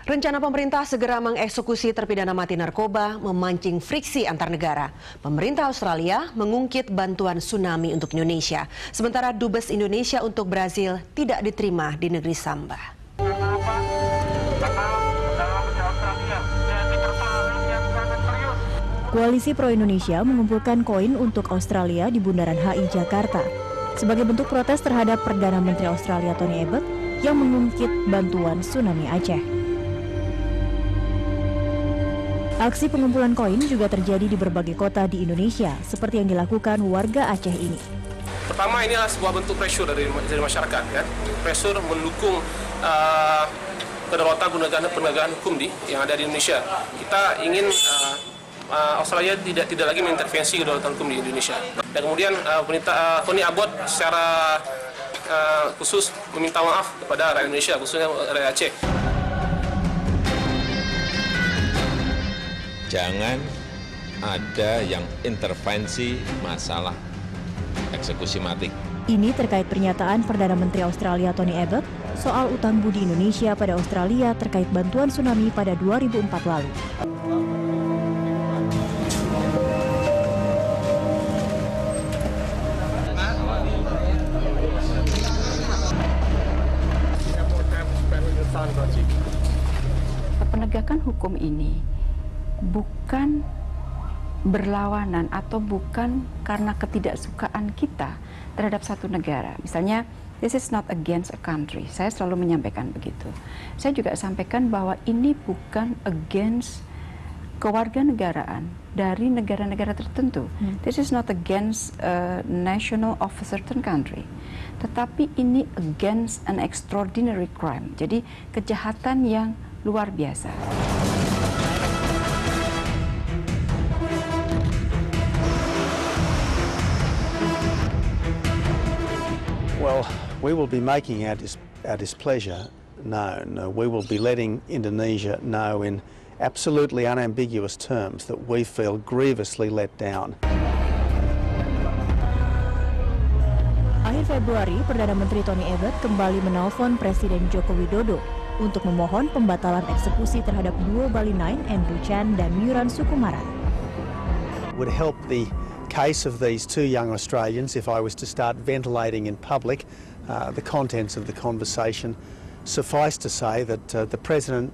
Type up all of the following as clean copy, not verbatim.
Rencana pemerintah segera mengeksekusi terpidana mati narkoba memancing friksi antar negara. Pemerintah Australia mengungkit bantuan tsunami untuk Indonesia, sementara Dubes Indonesia untuk Brazil tidak diterima di negeri Samba. Koalisi Pro-Indonesia mengumpulkan koin untuk Australia di Bundaran HI Jakarta sebagai bentuk protes terhadap Perdana Menteri Australia Tony Abbott yang mengungkit bantuan tsunami Aceh. Aksi pengumpulan koin juga terjadi di berbagai kota di Indonesia, seperti yang dilakukan warga Aceh ini. Pertama, inilah sebuah bentuk pressure dari masyarakat, kan? Pressure mendukung kedaulatan penegakan hukum yang ada di Indonesia. Kita ingin Australia tidak lagi mengintervensi kedaulatan hukum di Indonesia. Dan kemudian pemerintah Tony Abbott secara khusus meminta maaf kepada rakyat Indonesia, khususnya rakyat Aceh. Jangan ada yang intervensi masalah eksekusi mati. Ini terkait pernyataan Perdana Menteri Australia Tony Abbott soal utang budi Indonesia pada Australia terkait bantuan tsunami pada 2004 lalu. Penegakan hukum ini bukan berlawanan atau bukan karena ketidaksukaan kita terhadap satu negara. Misalnya, this is not against a country. Saya selalu menyampaikan begitu. Saya juga sampaikan bahwa ini bukan against kewarganegaraan dari negara-negara tertentu. This is not against a national of a certain country. Tetapi ini against an extraordinary crime. Jadi kejahatan yang luar biasa. Well, we will be making our displeasure known. We will be letting Indonesia know in absolutely unambiguous terms that we feel grievously let down. Akhir Februari, Perdana Menteri Tony Abbott kembali menelpon Presiden Joko Widodo untuk memohon pembatalan eksekusi terhadap dua Bali 9, Andrew Chan dan Myuran Sukumaran. Would help the case of these two young Australians if I was to start ventilating in public the contents of the conversation. Suffice to say that the President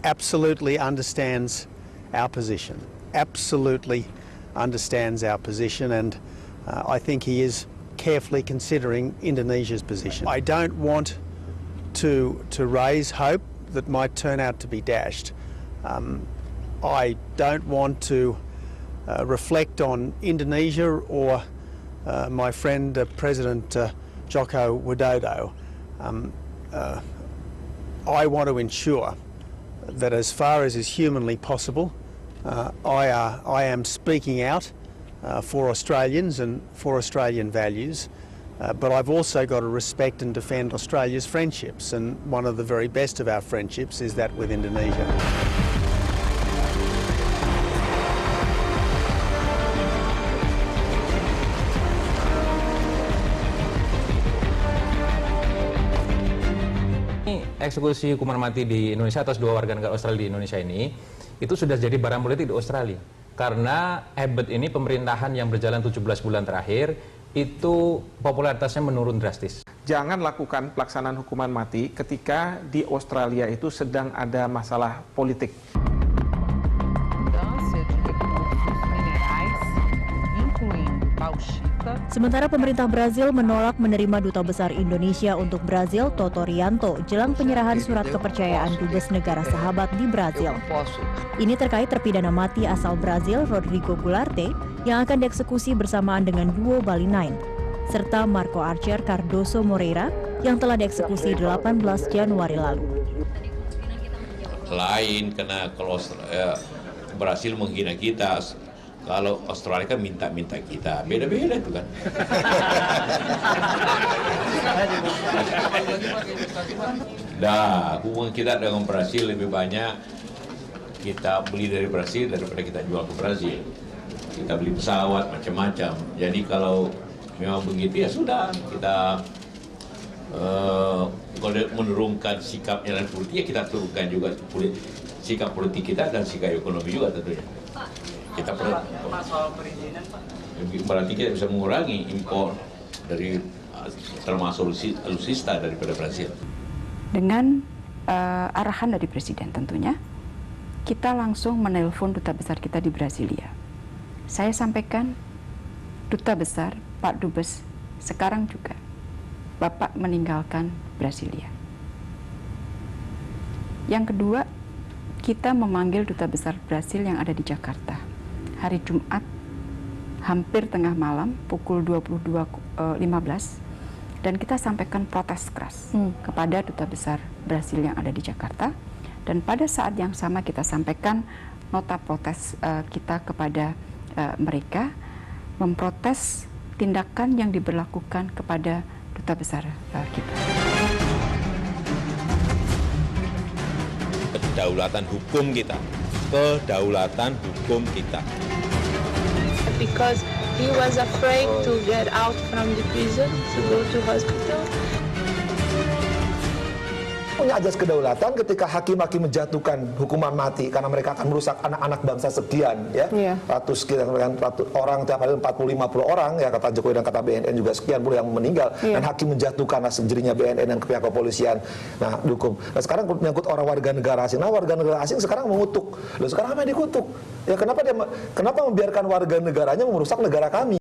absolutely understands our position, absolutely understands our position, and I think he is carefully considering Indonesia's position. I don't want to raise hope that might turn out to be dashed. I don't want to reflect on Indonesia or my friend President Joko Widodo. I want to ensure that as far as is humanly possible, I am speaking out for Australians and for Australian values, but I've also got to respect and defend Australia's friendships, and one of the very best of our friendships is that with Indonesia. Eksekusi hukuman mati di Indonesia atas dua warga negara Australia di Indonesia ini itu sudah jadi barang politik di Australia karena Abbott ini pemerintahan yang berjalan 17 bulan terakhir itu popularitasnya menurun drastis. Jangan lakukan pelaksanaan hukuman mati ketika di Australia itu sedang ada masalah politik. Sementara pemerintah Brazil menolak menerima Duta Besar Indonesia untuk Brazil, Toto Rianto, jelang penyerahan surat kepercayaan Dubes Negara Sahabat di Brazil. Ini terkait terpidana mati asal Brazil, Rodrigo Goularte, yang akan dieksekusi bersamaan dengan duo Bali 9, serta Marco Archer Cardoso Moreira, yang telah dieksekusi 18 Januari lalu. Lain karena kalau Brasil menghina kita, kalau Australia kan minta kita, beda-beda itu kan. Dah, hubungan kita dengan Brasil lebih banyak kita beli dari Brasil daripada kita jual ke Brasil. Kita beli pesawat macam-macam. Jadi kalau memang begitu ya sudah, kita kalau menurunkan sikapnya dan politik, ya kita turunkan juga sikap politik kita dan sikap ekonomi juga tentunya. Kita berarti kita bisa mengurangi impor dari termasuk alutsista daripada Brasil. Dengan arahan dari Presiden tentunya, kita langsung menelpon duta besar kita di Brasilia. Saya sampaikan, duta besar, Pak Dubes, sekarang juga Bapak meninggalkan Brasilia. Yang kedua, kita memanggil duta besar Brasil yang ada di Jakarta hari Jumat hampir tengah malam pukul 22.15 dan kita sampaikan protes keras kepada duta besar Brasil yang ada di Jakarta, dan pada saat yang sama kita sampaikan nota protes kita kepada mereka memprotes tindakan yang diberlakukan kepada duta besar kita. Kedaulatan hukum kita. Because he was afraid to get out from the prison to go to hospital. Punya ajas kedaulatan ketika hakim-hakim menjatuhkan hukuman mati karena mereka akan merusak anak-anak bangsa sekian, ya, ratus orang, tiap hari 40-50 orang, ya kata Jokowi dan kata BNN juga sekian puluh yang meninggal, dan hakim menjatuhkan sejerinya BNN dan pihak kepolisian. Nah, dihukum. Nah, sekarang menyangkut orang warga negara asing. Nah, warga negara asing sekarang mengutuk. Loh, sekarang apa yang dikutuk? Ya kenapa membiarkan warga negaranya merusak negara kami?